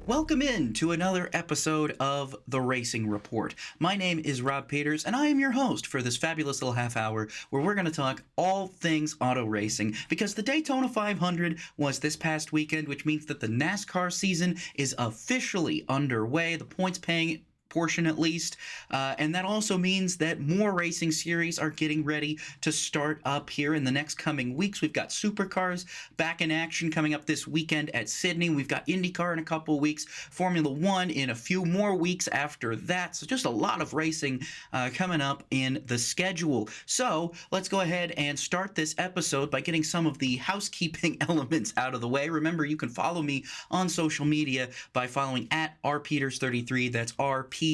Welcome in to another episode of The Racing Report. My name is Rob Peeters, and I am your host for this fabulous little half hour where we're going to talk all things auto racing, because the Daytona 500 was this past weekend, which means that the NASCAR season is officially underway, the points paying portion at least, and that also means that more racing series are getting ready to start up here in the next coming weeks. We've got Supercars back in action coming up this weekend at Sydney. We've got IndyCar in a couple weeks, Formula One in a few more weeks after that. So just a lot of racing coming up in the schedule. So let's go ahead and start this episode by getting some of the housekeeping elements out of the way. Remember, you can follow me on social media by following at rpeeters33. That's RPEETERS33.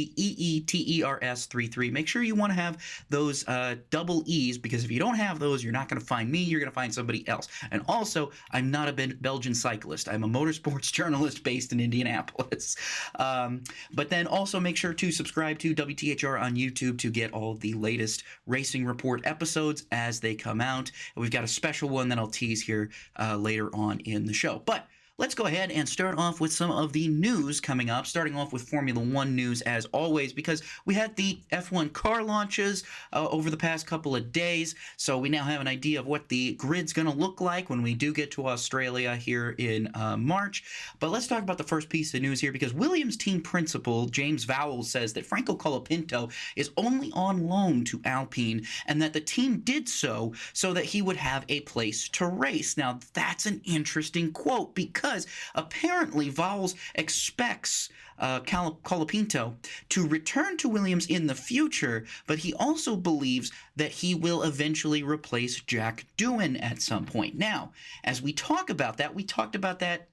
Make sure you want to have those double E's, because if you don't have those, you're not going to find me. You're going to find somebody else. And also, I'm not a Belgian cyclist. I'm a motorsports journalist based in Indianapolis. But then also make sure to subscribe to WTHR on YouTube to get all the latest Racing Report episodes as they come out. We've got a special one that I'll tease here later on in the show. But let's go ahead and start off with some of the news coming up, starting off with Formula One news as always, because we had the F1 car launches over the past couple of days, so we now have an idea of what the grid's going to look like when we do get to Australia here in March. But let's talk about the first piece of news here, because Williams team principal James Vowels says that Franco Colapinto is only on loan to Alpine, and that the team did so that he would have a place to race. Now, that's an interesting quote, because apparently Vowels expects Colapinto to return to Williams in the future, but he also believes that he will eventually replace Jack Doohan at some point. Now, as we talked about that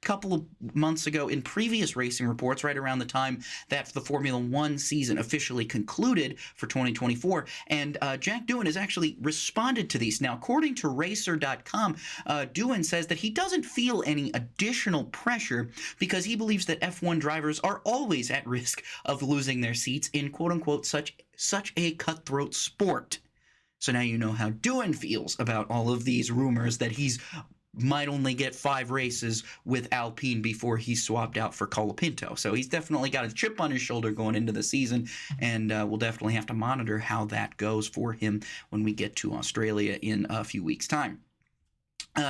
couple of months ago in previous Racing Reports, right around the time that the Formula One season officially concluded for 2024, and Jack Doohan has actually responded to these. Now, according to Racer.com, Doohan says that he doesn't feel any additional pressure because he believes that F1 drivers are always at risk of losing their seats in quote-unquote such a cutthroat sport. So now you know how Doohan feels about all of these rumors that he's might only get 5 races with Alpine before he's swapped out for Colapinto. So he's definitely got a chip on his shoulder going into the season, and we'll definitely have to monitor how that goes for him when we get to Australia in a few weeks' time.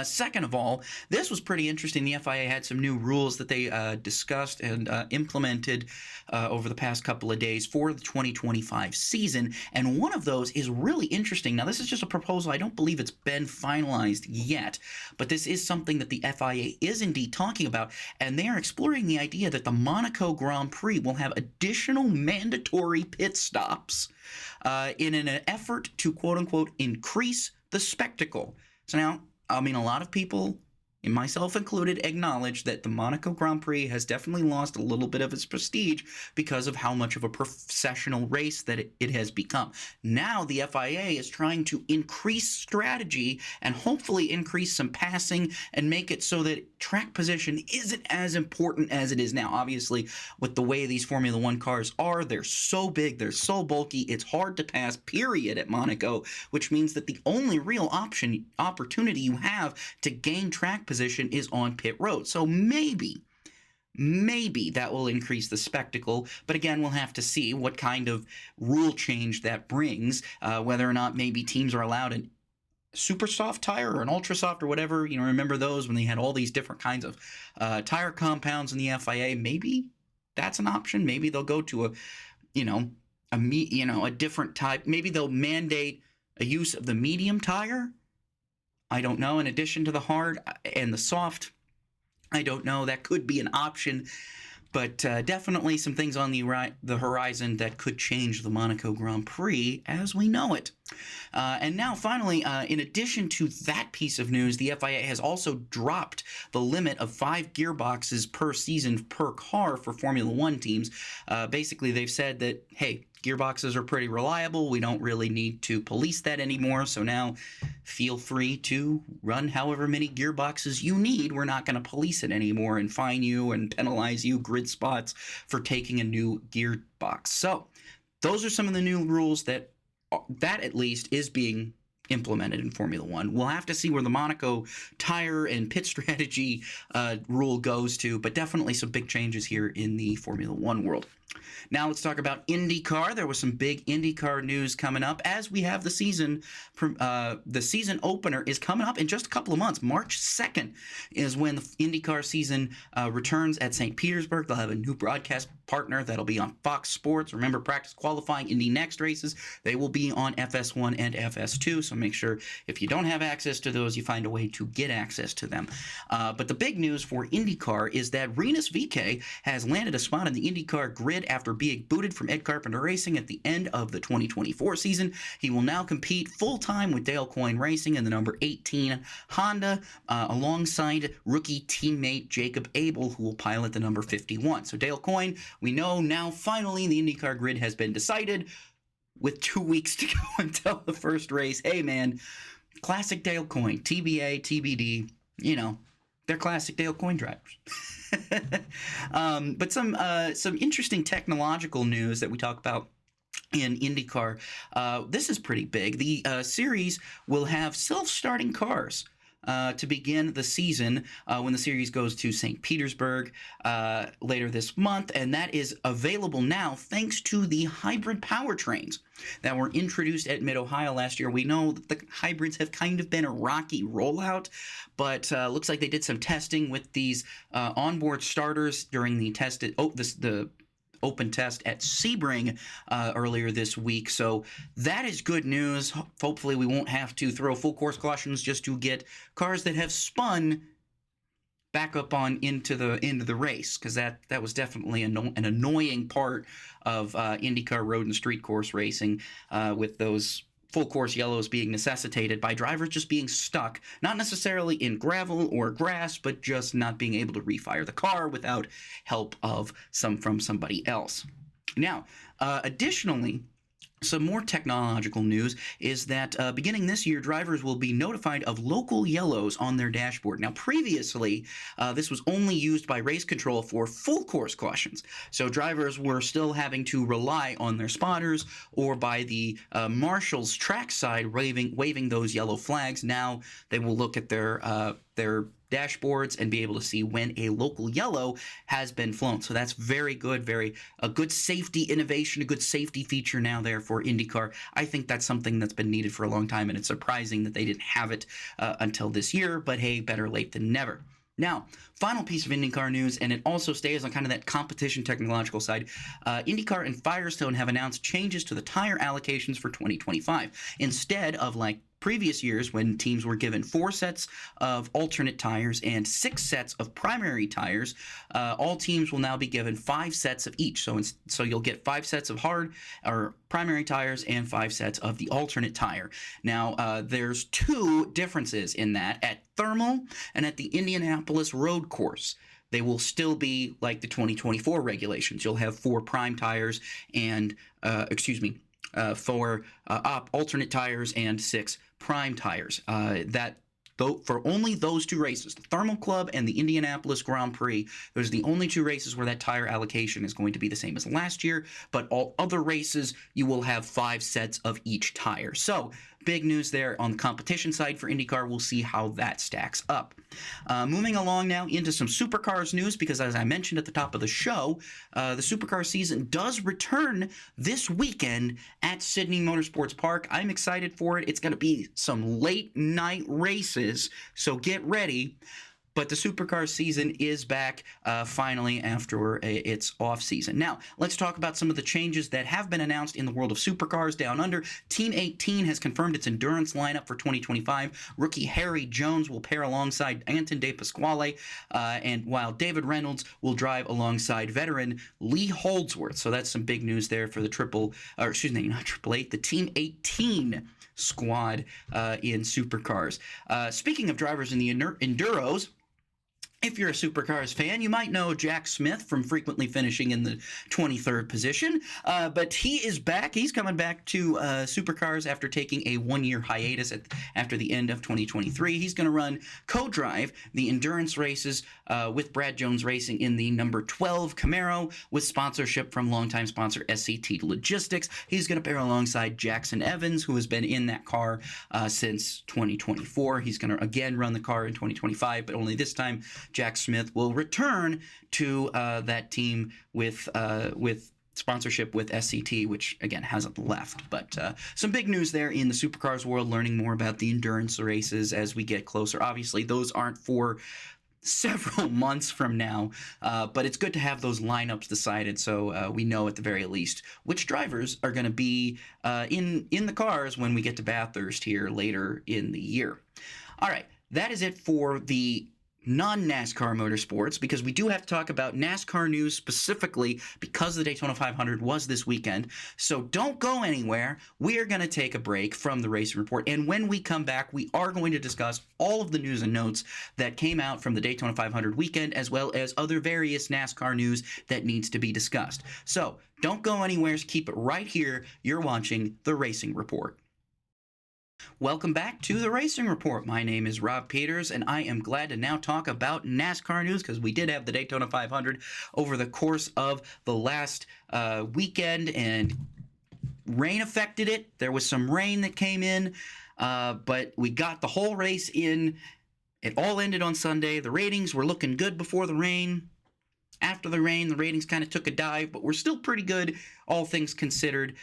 Second of all, this was pretty interesting. The FIA had some new rules that they discussed and implemented over the past couple of days for the 2025 season, and one of those is really interesting. Now, this is just a proposal. I don't believe it's been finalized yet, but this is something that the FIA is indeed talking about, and they are exploring the idea that the Monaco Grand Prix will have additional mandatory pit stops in an effort to, quote-unquote, increase the spectacle. So now, I mean, a lot of people, and myself included, acknowledge that the Monaco Grand Prix has definitely lost a little bit of its prestige because of how much of a professional race that it has become. Now the FIA is trying to increase strategy and hopefully increase some passing and make it so that track position isn't as important as it is now. Obviously, with the way these Formula One cars are, they're so big, they're so bulky, it's hard to pass, period, at Monaco, which means that the only real opportunity you have to gain track position is on pit road. So maybe that will increase the spectacle, but again, we'll have to see what kind of rule change that brings, whether or not maybe teams are allowed an super soft tire or an ultra soft or whatever. You know, remember those when they had all these different kinds of tire compounds in the FIA? Maybe that's an option. Maybe they'll go to a different type. Maybe they'll mandate a use of the medium tire. I don't know. In addition to the hard and the soft, I don't know. That could be an option, but definitely some things on the horizon that could change the Monaco Grand Prix as we know it. And now, finally, in addition to that piece of news, the FIA has also dropped the limit of 5 gearboxes per season per car for Formula One teams. Basically, they've said that, hey, gearboxes are pretty reliable. We don't really need to police that anymore. So now feel free to run however many gearboxes you need. We're not going to police it anymore and fine you and penalize you grid spots for taking a new gearbox. So those are some of the new rules that at least is being implemented in Formula One. We'll have to see where the Monaco tire and pit strategy rule goes to, but definitely some big changes here in the Formula One world. Now let's talk about IndyCar. There was some big IndyCar news coming up as we have the season. The season opener is coming up in just a couple of months. March 2nd is when the IndyCar season returns at St. Petersburg. They'll have a new broadcast partner that'll be on Fox Sports. Remember, practice qualifying Indy Next races, they will be on FS1 and FS2, so make sure if you don't have access to those, you find a way to get access to them. But the big news for IndyCar is that Rinus VeeKay has landed a spot in the IndyCar grid after being booted from Ed Carpenter Racing at the end of the 2024 season. He will now compete full-time with Dale Coyne Racing in the number 18 Honda alongside rookie teammate Jacob Abel, who will pilot the number 51. So Dale Coyne, we know now finally the IndyCar grid has been decided with 2 weeks to go until the first race. Hey, man, classic Dale Coyne, TBA, TBD, you know, they're classic Dale Coyne drivers. But some interesting technological news that we talk about in IndyCar. This is pretty big. The series will have self-starting cars to begin the season when the series goes to St. Petersburg later this month, and that is available now thanks to the hybrid powertrains that were introduced at Mid-Ohio last year. We know that the hybrids have kind of been a rocky rollout, but looks like they did some testing with these onboard starters during the the open test at Sebring earlier this week. So that is good news. Hopefully we won't have to throw full course cautions just to get cars that have spun back up on into the race, because that was definitely an annoying part of IndyCar road and street course racing with those full course yellows being necessitated by drivers just being stuck, not necessarily in gravel or grass, but just not being able to refire the car without help from somebody else. Now, additionally, some more technological news is that beginning this year, drivers will be notified of local yellows on their dashboard. Now, previously, this was only used by race control for full course cautions. So drivers were still having to rely on their spotters or by the marshal's trackside waving those yellow flags. Now they will look at their dashboards and be able to see when a local yellow has been flown. So that's very good, a good safety innovation, a good safety feature now there for IndyCar. I think that's something that's been needed for a long time, and it's surprising that they didn't have it until this year, but hey, better late than never. Now, final piece of IndyCar news, and it also stays on kind of that competition technological side. IndyCar and Firestone have announced changes to the tire allocations for 2025. Instead of like previous years when teams were given 4 sets of alternate tires and 6 sets of primary tires, all teams will now be given 5 sets of each. So you'll get 5 sets of hard or primary tires and 5 sets of the alternate tire. Now, there's 2 differences in that. At Thermal and at the Indianapolis road course, they will still be like the 2024 regulations. You'll have 4 prime tires and, 4 alternate tires and 6 prime tires. For only those 2 races, the Thermal Club and the Indianapolis Grand Prix, those are the only 2 races where that tire allocation is going to be the same as last year, but all other races, you will have 5 sets of each tire. So, big news there on the competition side for IndyCar. We'll see how that stacks up. Moving along now into some Supercars news, because as I mentioned at the top of the show, the Supercar season does return this weekend at Sydney Motorsports Park. I'm excited for it. It's going to be some late night races, so get ready. But the Supercar season is back finally after its off season. Now, let's talk about some of the changes that have been announced in the world of Supercars down under. Team 18 has confirmed its endurance lineup for 2025. Rookie Harry Jones will pair alongside Anton De Pasquale, and while David Reynolds will drive alongside veteran Lee Holdsworth. So that's some big news there for the the Team 18 squad in Supercars. Speaking of drivers in the enduros, If you're a Supercars fan, you might know Jack Smith from frequently finishing in the 23rd position, but he is back. He's coming back to Supercars after taking a one-year hiatus after the end of 2023. He's going to run co-drive the endurance races with Brad Jones Racing in the number 12 Camaro with sponsorship from longtime sponsor SCT Logistics. He's going to pair alongside Jackson Evans, who has been in that car since 2024. He's going to again run the car in 2025, but only this time Jack Smith will return to that team with sponsorship with SCT, which again hasn't left. But some big news there in the Supercars world, learning more about the endurance races as we get closer. Obviously, those aren't for several months from now, but it's good to have those lineups decided so we know at the very least which drivers are going to be in the cars when we get to Bathurst here later in the year. All right, that is it for the non-NASCAR motorsports, because we do have to talk about NASCAR news specifically because the Daytona 500 was this weekend. So don't go anywhere. We are going to take a break from the racing report, and when we come back, we are going to discuss all of the news and notes that came out from the Daytona 500 weekend, as well as other various NASCAR news that needs to be discussed. So don't go anywhere. Keep it right here. You're watching the Racing Report. Welcome back to the Racing Report. My name is Rob Peeters, and I am glad to now talk about NASCAR news because we did have the Daytona 500 over the course of the last weekend, and rain affected it. There was some rain that came in, but we got the whole race in. It all ended on Sunday. The ratings were looking good before the rain. After the rain, the ratings kind of took a dive, but we're still pretty good, all things considered.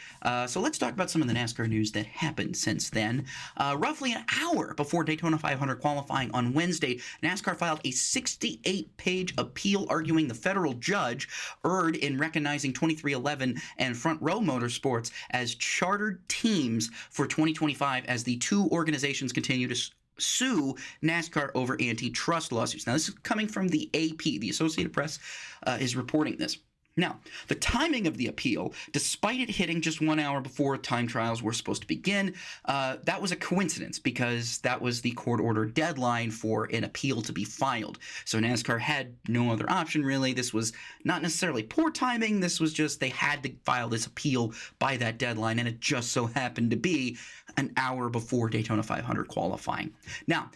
So let's talk about some of the NASCAR news that happened since then. Roughly an hour before Daytona 500 qualifying on Wednesday, NASCAR filed a 68-page appeal arguing the federal judge erred in recognizing 2311 and Front Row Motorsports as chartered teams for 2025 as the two organizations continue to sue NASCAR over antitrust lawsuits. Now, this is coming from the AP. The Associated Press is reporting this. Now, the timing of the appeal, despite it hitting just 1 hour before time trials were supposed to begin, that was a coincidence because that was the court-ordered deadline for an appeal to be filed. So NASCAR had no other option, really. This was not necessarily poor timing. This was just they had to file this appeal by that deadline, and it just so happened to be an hour before Daytona 500 qualifying. Now,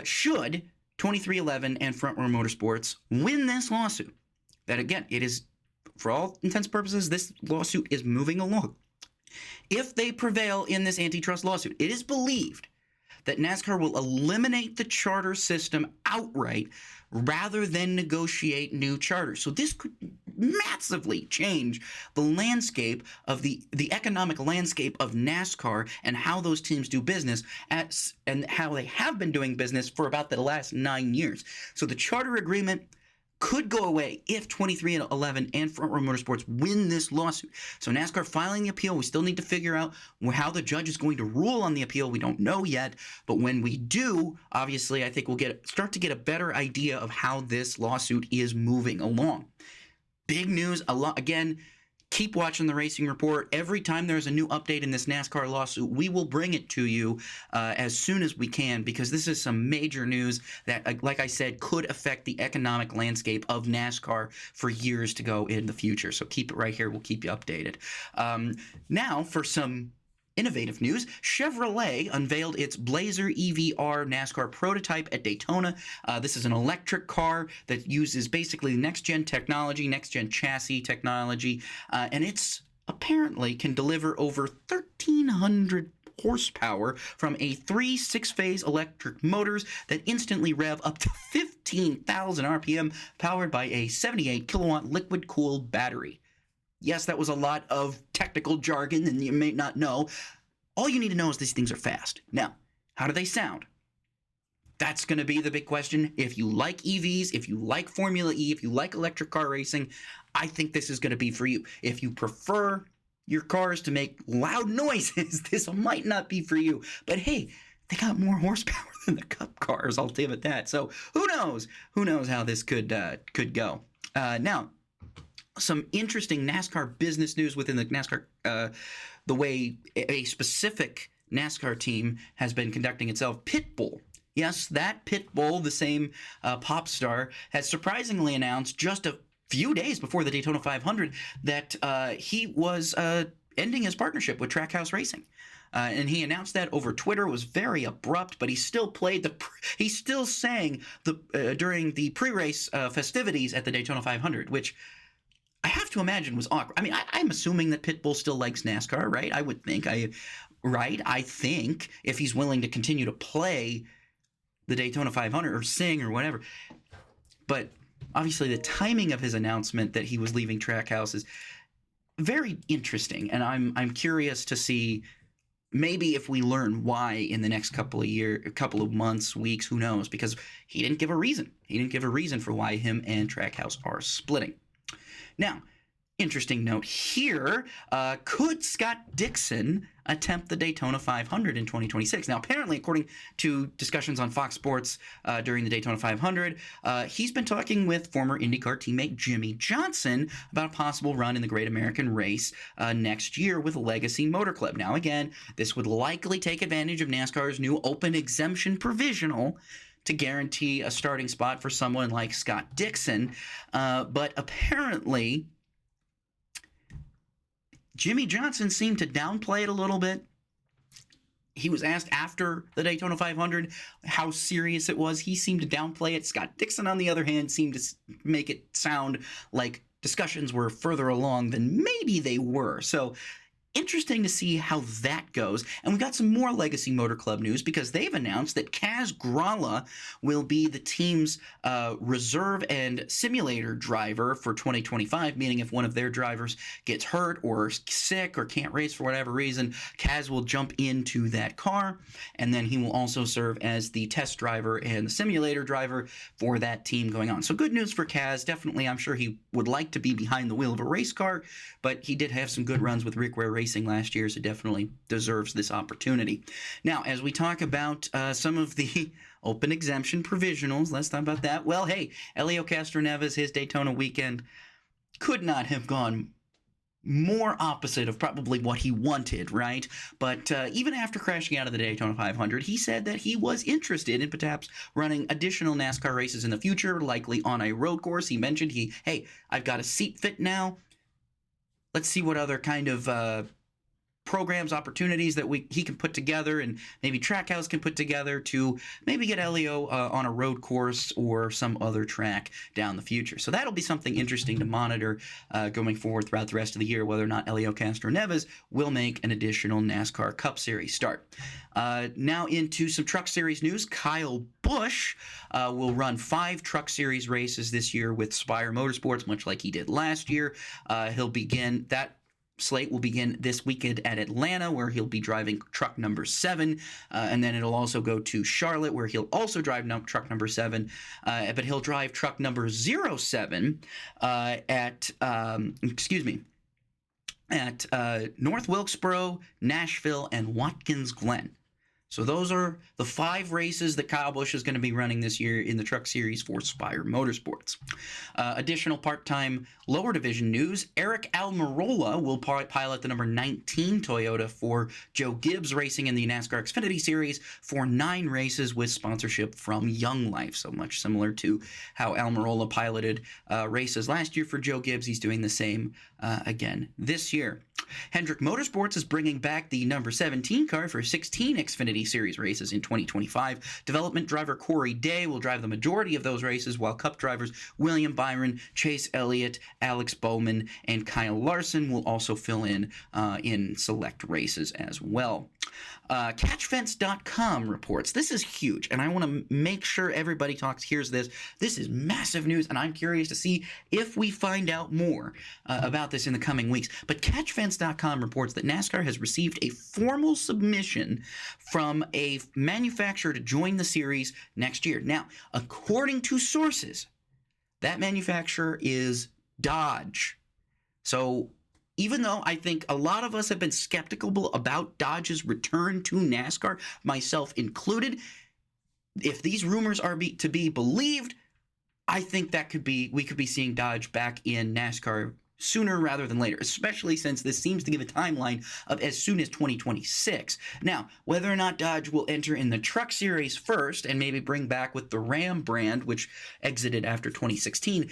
should 2311 and Front Row Motorsports win this lawsuit, that again, it is, for all intents and purposes, this lawsuit is moving along. If they prevail in this antitrust lawsuit, it is believed that NASCAR will eliminate the charter system outright rather than negotiate new charters. So this could massively change the landscape of the economic landscape of NASCAR and how those teams do business and how they have been doing business for about the last 9 years. So the charter agreement could go away if 2311 and Front Row Motorsports win this lawsuit. So NASCAR filing the appeal, we still need to figure out how the judge is going to rule on the appeal. We don't know yet, but when we do, obviously, I think we'll start to get a better idea of how this lawsuit is moving along. Big news, again. Keep watching the Racing Report. Every time there's a new update in this NASCAR lawsuit, we will bring it to you as soon as we can, because this is some major news that, like I said, could affect the economic landscape of NASCAR for years to go in the future. So keep it right here. We'll keep you updated. Now for some innovative news, Chevrolet unveiled its Blazer EVR NASCAR prototype at Daytona. This is an electric car that uses basically next-gen technology, next-gen chassis technology, and it's apparently can deliver over 1,300 horsepower from a 3 6-phase electric motors that instantly rev up to 15,000 RPM, powered by a 78 kilowatt liquid-cooled battery. Yes, that was a lot of technical jargon and you may not know. All you need to know is these things are fast. Now, how do they sound? That's going to be the big question. If you like EVs, if you like Formula E, if you like electric car racing, I think this is going to be for you. If you prefer your cars to make loud noises, this might not be for you. But hey, they got more horsepower than the Cup cars, I'll give it that. So who knows? Who knows how this could go? Now, some interesting NASCAR business news within the NASCAR, the way a specific NASCAR team has been conducting itself. Pitbull. Yes, that Pitbull, the same pop star, has surprisingly announced just a few days before the Daytona 500 that he was ending his partnership with Trackhouse Racing. And he announced that over Twitter. It was very abrupt, but he still played he still sang during the pre-race festivities at the Daytona 500, which I have to imagine was awkward. I mean, I'm assuming that Pitbull still likes NASCAR, right? I would think. I think if he's willing to continue to play the Daytona 500 or sing or whatever. But obviously the timing of his announcement that he was leaving Trackhouse is very interesting, and I'm curious to see maybe if we learn why in the next couple of months, weeks, who knows, because he didn't give a reason. He didn't give a reason for why him and Trackhouse are splitting. Now, interesting note here, could Scott Dixon attempt the Daytona 500 in 2026? Now, apparently, according to discussions on Fox Sports during the Daytona 500, he's been talking with former IndyCar teammate Jimmie Johnson about a possible run in the Great American Race next year with Legacy Motor Club. Now, again, this would likely take advantage of NASCAR's new open exemption provisional to guarantee a starting spot for someone like Scott Dixon. But apparently, Jimmie Johnson seemed to downplay it a little bit. He was asked after the Daytona 500 how serious it was. He seemed to downplay it. Scott Dixon, on the other hand, seemed to make it sound like discussions were further along than maybe they were. So interesting to see how that goes. And we got some more Legacy Motor Club news because they've announced that Kaz Grala will be the team's reserve and simulator driver for 2025, meaning if one of their drivers gets hurt or sick or can't race for whatever reason, Kaz will jump into that car, and then he will also serve as the test driver and the simulator driver for that team going on. So good news for Kaz. Definitely, I'm sure he would like to be behind the wheel of a race car, but he did have some good runs with Rick Ware Racing last year, so definitely deserves this opportunity. Now, as we talk about some of the open exemption provisionals, let's talk about that. Well, hey, Helio Castroneves, his Daytona weekend could not have gone more opposite of probably what he wanted, right? But even after crashing out of the Daytona 500, he said that he was interested in perhaps running additional NASCAR races in the future, likely on a road course. He mentioned hey, I've got a seat fit now. Let's see what other kind of programs, opportunities that he can put together, and maybe Trackhouse can put together to maybe get Helio on a road course or some other track down the future. So that'll be something interesting to monitor going forward throughout the rest of the year, whether or not Helio Castroneves will make an additional NASCAR Cup Series start. Now into some Truck Series news. Kyle Busch will run 5 Truck Series races this year with Spire Motorsports, much like he did last year. He'll begin that slate will begin this weekend at Atlanta, where he'll be driving truck number 7, and then it'll also go to Charlotte, where he'll also drive truck number 7, but he'll drive truck number 07 at North Wilkesboro, Nashville, and Watkins Glen. So those are the 5 races that Kyle Busch is going to be running this year in the Truck Series for Spire Motorsports. Additional part-time lower division news, Aric Almirola will pilot the number 19 Toyota for Joe Gibbs Racing in the NASCAR Xfinity Series for 9 races with sponsorship from Young Life. So much similar to how Almirola piloted races last year for Joe Gibbs. He's doing the same again this year. Hendrick Motorsports is bringing back the number 17 car for 16 Xfinity Series races in 2025. Development driver Corey Day will drive the majority of those races, while Cup drivers William Byron, Chase Elliott, Alex Bowman, and Kyle Larson will also fill in select races as well. Catchfence.com reports, this is huge, and I want to make sure everybody hears this. This is massive news, and I'm curious to see if we find out more about this in the coming weeks. But Catchfence.com reports that NASCAR has received a formal submission from a manufacturer to join the series next year. Now, according to sources, that manufacturer is Dodge. So even though I think a lot of us have been skeptical about Dodge's return to NASCAR, myself included, if these rumors are to be believed, I think that we could be seeing Dodge back in NASCAR sooner rather than later, especially since this seems to give a timeline of as soon as 2026. Now, whether or not Dodge will enter in the Truck Series first and maybe bring back with the Ram brand, which exited after 2016,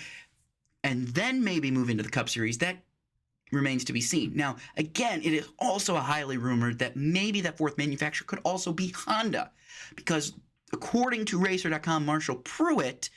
and then maybe move into the Cup Series, that remains to be seen. Now, again, it is also a highly rumored that maybe that fourth manufacturer could also be Honda, because according to Racer.com Marshall Pruitt,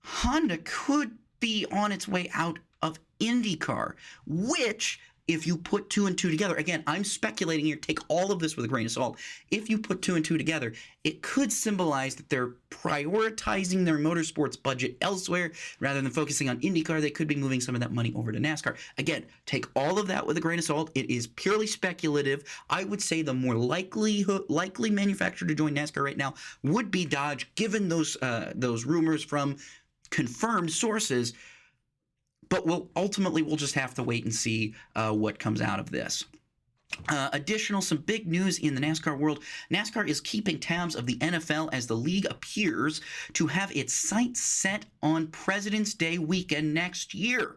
Honda could be on its way out of IndyCar, which, if you put two and two together, again, I'm speculating here, take all of this with a grain of salt. If you put two and two together, it could symbolize that they're prioritizing their motorsports budget elsewhere rather than focusing on IndyCar. They could be moving some of that money over to NASCAR. Again, take all of that with a grain of salt. It is purely speculative. I would say the more likely manufacturer to join NASCAR right now would be Dodge, given those rumors from confirmed sources. But we'll just have to wait and see what comes out of this. Some big news in the NASCAR world. NASCAR is keeping tabs of the NFL as the league appears to have its sights set on President's Day weekend next year.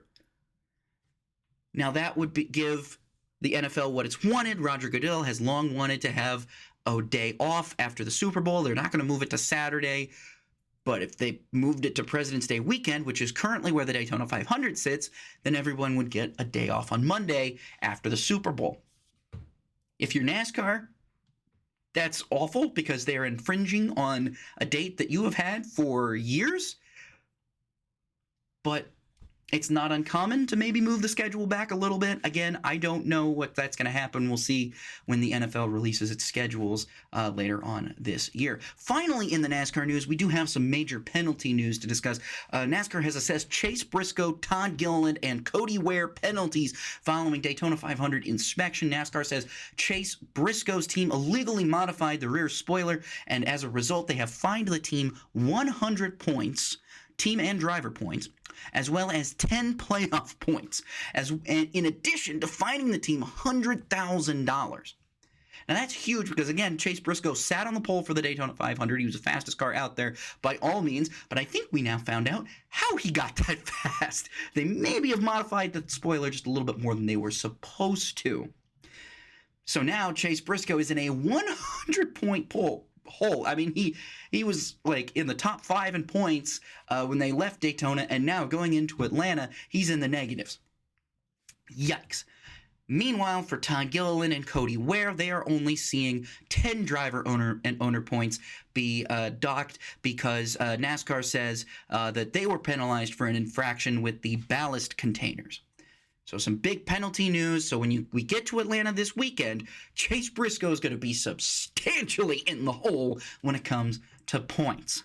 Now, that would give the NFL what it's wanted. Roger Goodell has long wanted to have a day off after the Super Bowl. They're not going to move it to Saturday. But if they moved it to President's Day weekend, which is currently where the Daytona 500 sits, then everyone would get a day off on Monday after the Super Bowl. If you're NASCAR, that's awful because they're infringing on a date that you have had for years. But it's not uncommon to maybe move the schedule back a little bit. Again, I don't know what that's going to happen. We'll see when the NFL releases its schedules later on this year. Finally, in the NASCAR news, we do have some major penalty news to discuss. NASCAR has assessed Chase Briscoe, Todd Gilliland, and Cody Ware penalties following Daytona 500 inspection. NASCAR says Chase Briscoe's team illegally modified the rear spoiler, and as a result, they have fined the team 100 points, team and driver points, as well as 10 playoff points, and in addition to fining the team $100,000. Now, that's huge because, again, Chase Briscoe sat on the pole for the Daytona 500. He was the fastest car out there by all means, but I think we now found out how he got that fast. They maybe have modified the spoiler just a little bit more than they were supposed to. So now Chase Briscoe is in a 100-point hole. I mean, he was like in the top 5 in points when they left Daytona, and now going into Atlanta, he's in the negatives. Yikes. Meanwhile, for Todd Gilliland and Cody Ware, they are only seeing 10 driver owner points be docked because NASCAR says that they were penalized for an infraction with the ballast containers. So some big penalty news. So when we get to Atlanta this weekend, Chase Briscoe is going to be substantially in the hole when it comes to points.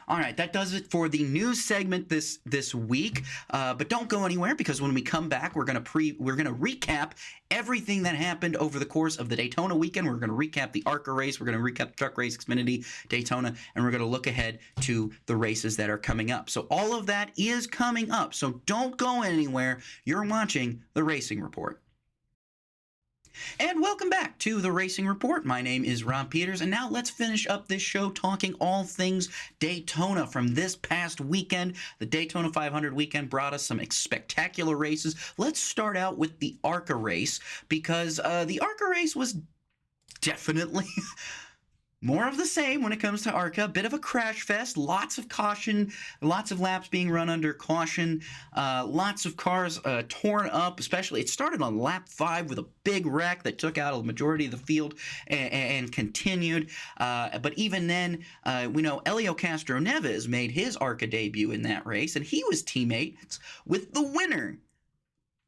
All right, that does it for the news segment this week. But don't go anywhere because when we come back, we're going to recap everything that happened over the course of the Daytona weekend. We're going to recap the ARCA race. We're going to recap the truck race, Xfinity, Daytona, and we're going to look ahead to the races that are coming up. So all of that is coming up. So don't go anywhere. You're watching the Racing Report. And welcome back to the Racing Report. My name is Rob Peeters, and now let's finish up this show talking all things Daytona from this past weekend. The Daytona 500 weekend brought us some spectacular races. Let's start out with the ARCA race because the ARCA race was definitely more of the same when it comes to ARCA. A bit of a crash fest, lots of caution, lots of laps being run under caution, lots of cars torn up, especially it started on lap 5 with a big wreck that took out a majority of the field and continued. But even then, we know Helio Castroneves made his ARCA debut in that race, and he was teammates with the winner,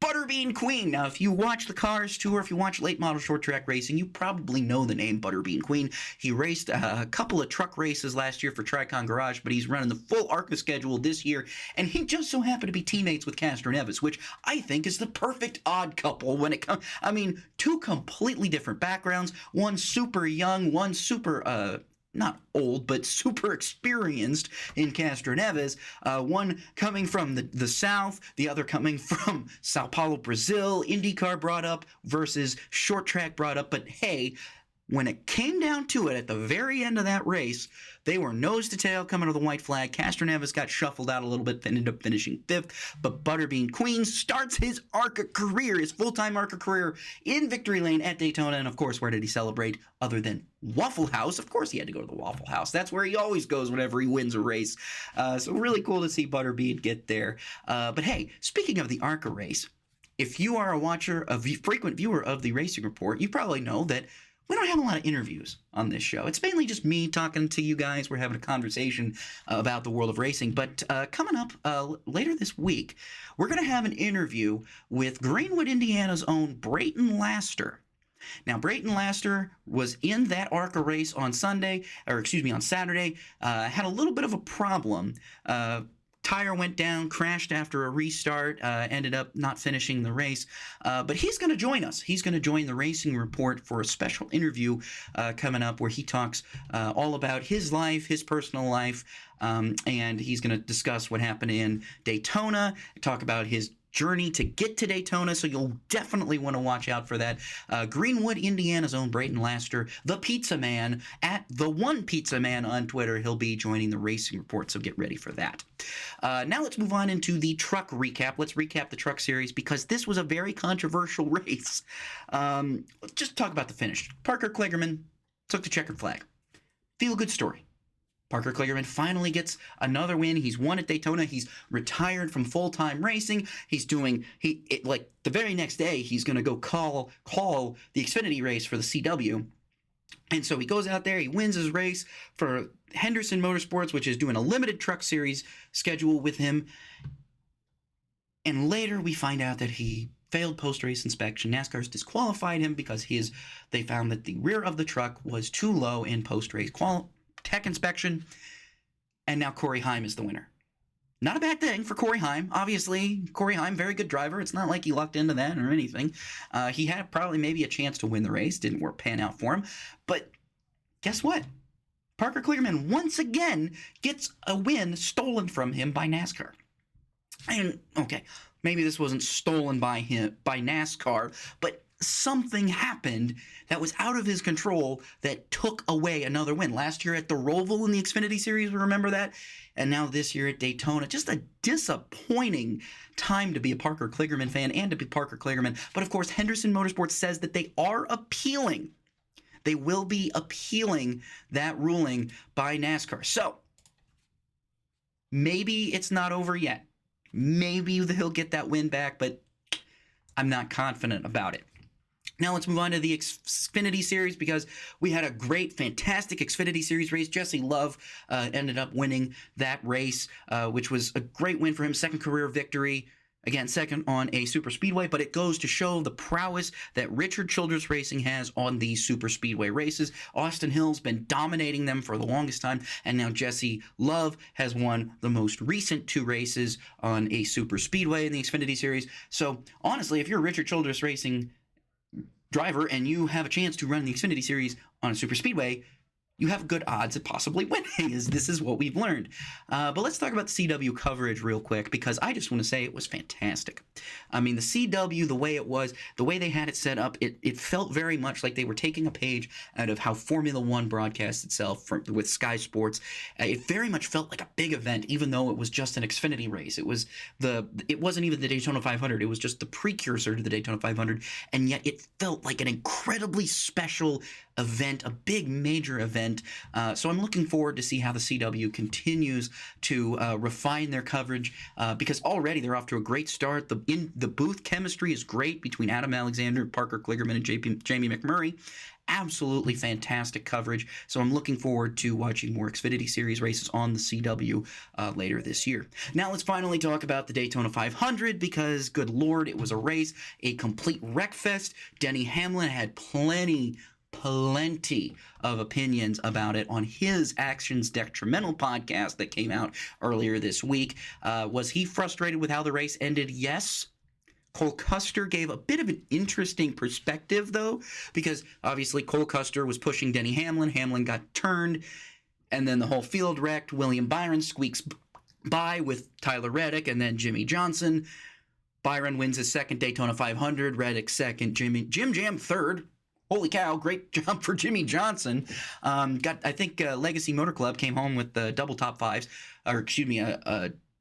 Butterbean Queen. Now, if you watch the Cars Tour, if you watch late model short track racing, you probably know the name Butterbean Queen. He raced a couple of truck races last year for Tricon Garage, but he's running the full ARCA schedule this year, and he just so happened to be teammates with Castroneves, which I think is the perfect odd couple when it comes. I mean, two completely different backgrounds, one super young, one super not old, but super experienced in Castroneves, one coming from the South, the other coming from Sao Paulo, Brazil, IndyCar brought up versus short track brought up. But hey, when it came down to it at the very end of that race, they were nose to tail coming to the white flag. Castroneves got shuffled out a little bit, ended up finishing 5th. But Butterbean Queen starts his ARCA career, his full-time ARCA career in victory lane at Daytona. And, of course, where did he celebrate other than Waffle House? Of course he had to go to the Waffle House. That's where he always goes whenever he wins a race. So really cool to see Butterbean get there. But, hey, speaking of the ARCA race, if you are a watcher, a frequent viewer of the Racing Report, you probably know that we don't have a lot of interviews on this show. It's mainly just me talking to you guys. We're having a conversation about the world of racing. But coming up later this week, we're going to have an interview with Greenwood, Indiana's own Brayton Laster. Now, Brayton Laster was in that ARCA race on Saturday. Had a little bit of a problem. Tire went down, crashed after a restart, ended up not finishing the race. But he's going to join us. He's going to join the Racing Report for a special interview coming up where he talks all about his life, his personal life, and he's going to discuss what happened in Daytona, talk about his journey to get to Daytona, so you'll definitely want to watch out for that. Greenwood, Indiana's own Brayton Laster, the Pizza Man, at the One Pizza Man on Twitter. He'll be joining the Racing Report, so get ready for that. Now let's move on into the truck recap. Let's recap the truck series because this was a very controversial race. Let's just talk about the finish. Parker Kligerman took the checkered flag. Feel-good story. Parker Kligerman finally gets another win. He's won at Daytona. He's retired from full-time racing. He's doing the very next day he's going to go call the Xfinity race for the CW. And so he goes out there, he wins his race for Hendrick Motorsports, which is doing a limited truck series schedule with him. And later we find out that he failed post-race inspection. NASCAR's disqualified him because they found that the rear of the truck was too low in post-race tech inspection, and now Corey Heim is the winner. Not a bad thing for Corey Heim. Obviously, Corey Heim, very good driver. It's not like he lucked into that or anything. He had probably maybe a chance to win the race. Didn't pan out for him. But guess what? Parker Kligerman once again gets a win stolen from him by NASCAR. And, okay, maybe this wasn't stolen by NASCAR, but something happened that was out of his control that took away another win. Last year at the Roval in the Xfinity Series, we remember that? And now this year at Daytona. Just a disappointing time to be a Parker Kligerman fan and to be Parker Kligerman. But of course, Hendrick Motorsports says that they are appealing. They will be appealing that ruling by NASCAR. So, maybe it's not over yet. Maybe he'll get that win back, but I'm not confident about it. Now let's move on to the Xfinity Series because we had a great, fantastic Xfinity Series race. Jesse Love ended up winning that race, which was a great win for him. Second career victory. Again, second on a super speedway, but it goes to show the prowess that Richard Childress Racing has on these super speedway races. Austin Hill's been dominating them for the longest time, and now Jesse Love has won the most recent 2 races on a super speedway in the Xfinity Series. So honestly, if you're a Richard Childress Racing driver and you have a chance to run the Xfinity Series on a super speedway, you have good odds at possibly winning. This is what we've learned. But let's talk about the CW coverage real quick because I just want to say it was fantastic. I mean, the CW, the way it was, the way they had it set up, it felt very much like they were taking a page out of how Formula One broadcasts itself with Sky Sports. It very much felt like a big event, even though it was just an Xfinity race. It wasn't even the Daytona 500. It was just the precursor to the Daytona 500, and yet it felt like an incredibly special event, a big major event. So I'm looking forward to see how the CW continues to refine their coverage because already they're off to a great start. The booth chemistry is great between Adam Alexander, Parker Kligerman, and Jamie McMurray. Absolutely fantastic coverage. So I'm looking forward to watching more Xfinity Series races on the CW later this year. Now let's finally talk about the Daytona 500 because, good Lord, it was a race, a complete wreckfest. Denny Hamlin had plenty of opinions about it on his Actions Detrimental podcast that came out earlier this week. Was he frustrated with how the race ended? Yes. Cole Custer gave a bit of an interesting perspective, though, because obviously Cole Custer was pushing Denny Hamlin. Hamlin got turned, and then the whole field wrecked. William Byron squeaks by with Tyler Reddick and then Jimmy Johnson. Byron wins his second Daytona 500. Reddick second. Jim Jam third. Holy cow, great job for Jimmy Johnson. I think Legacy Motor Club came home with the double top fives, or excuse me,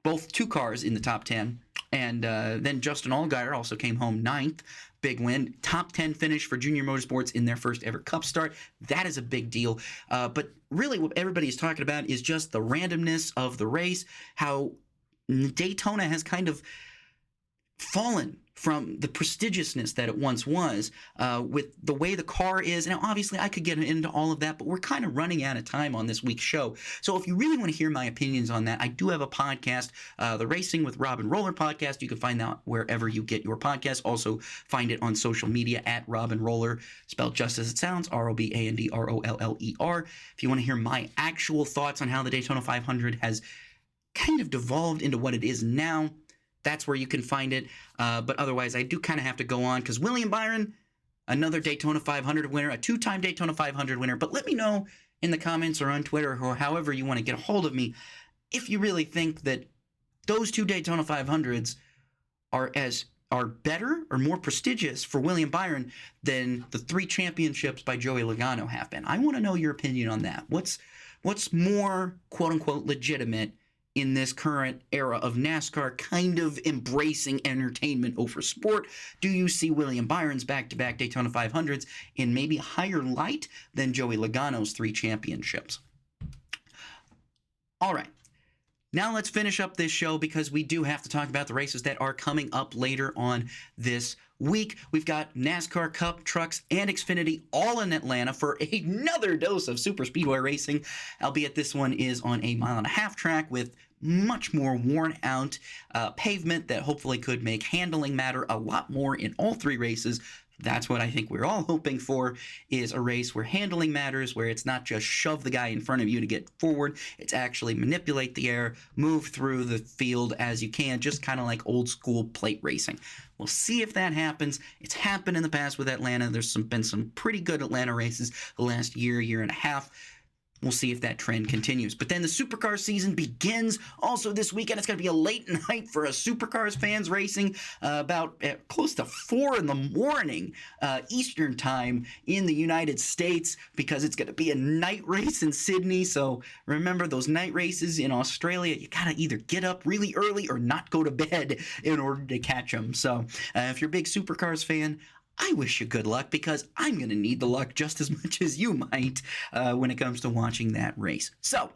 both two cars in the top 10. And then Justin Allgaier also came home ninth. Big win. Top 10 finish for Junior Motorsports in their first ever Cup start. That is a big deal. But really what everybody is talking about is just the randomness of the race, how Daytona has kind of fallen from the prestigiousness that it once was with the way the car is. Now, obviously, I could get into all of that, but we're kind of running out of time on this week's show. So if you really want to hear my opinions on that, I do have a podcast, the Racing with Rob and Roller podcast. You can find that wherever you get your podcasts. Also, find it on social media at Rob and Roller, spelled just as it sounds, ROBANDROLLER. If you want to hear my actual thoughts on how the Daytona 500 has kind of devolved into what it is now, that's where you can find it. But otherwise, I do kind of have to go on because William Byron, another Daytona 500 winner, a two-time Daytona 500 winner. But let me know in the comments or on Twitter or however you want to get a hold of me if you really think that those two Daytona 500s are better or more prestigious for William Byron than the 3 championships by Joey Logano have been. I want to know your opinion on that. What's more quote-unquote legitimate in this current era of NASCAR kind of embracing entertainment over sport? Do you see William Byron's back-to-back Daytona 500s in maybe higher light than Joey Logano's 3 championships? All right. Now let's finish up this show because we do have to talk about the races that are coming up later on this week. We've got NASCAR Cup, Trucks, and Xfinity all in Atlanta for another dose of super speedway racing, albeit this one is on a 1.5 mile track with much more worn out pavement that hopefully could make handling matter a lot more in all 3 races. That's what I think we're all hoping for, is a race where handling matters, where it's not just shove the guy in front of you to get forward. It's actually manipulate the air, move through the field as you can, just kind of like old school plate racing. We'll see if that happens. It's happened in the past with Atlanta. There's been some pretty good Atlanta races the last year and a half. We'll see if that trend continues. But then the Supercars season begins also this weekend. It's going to be a late night for us Supercars fans racing about close to 4 in the morning Eastern time in the United States, because it's going to be a night race in Sydney. So remember, those night races in Australia, you got to either get up really early or not go to bed in order to catch them. So if you're a big Supercars fan, I wish you good luck, because I'm going to need the luck just as much as you might when it comes to watching that race. So,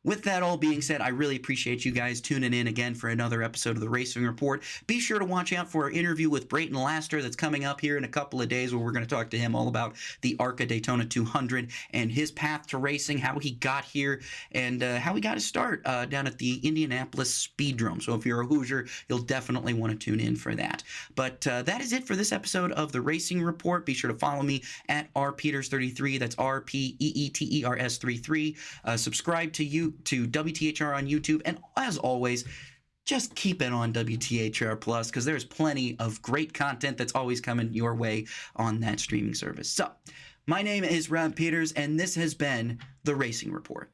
with that all being said, I really appreciate you guys tuning in again for another episode of the Racing Report. Be sure to watch out for our interview with Brayton Laster that's coming up here in a couple of days, where we're going to talk to him all about the ARCA Daytona 200 and his path to racing, how he got here, and how he got his start down at the Indianapolis Speedrome. So if you're a Hoosier, you'll definitely want to tune in for that. But that is it for this episode of the Racing Report. Be sure to follow me at rpeeters33. That's RPEETERS33. Subscribe to WTHR on YouTube, and as always, just keep it on WTHR Plus, because there's plenty of great content that's always coming your way on that streaming service. So, my name is Rob Peeters, and this has been the Racing Report.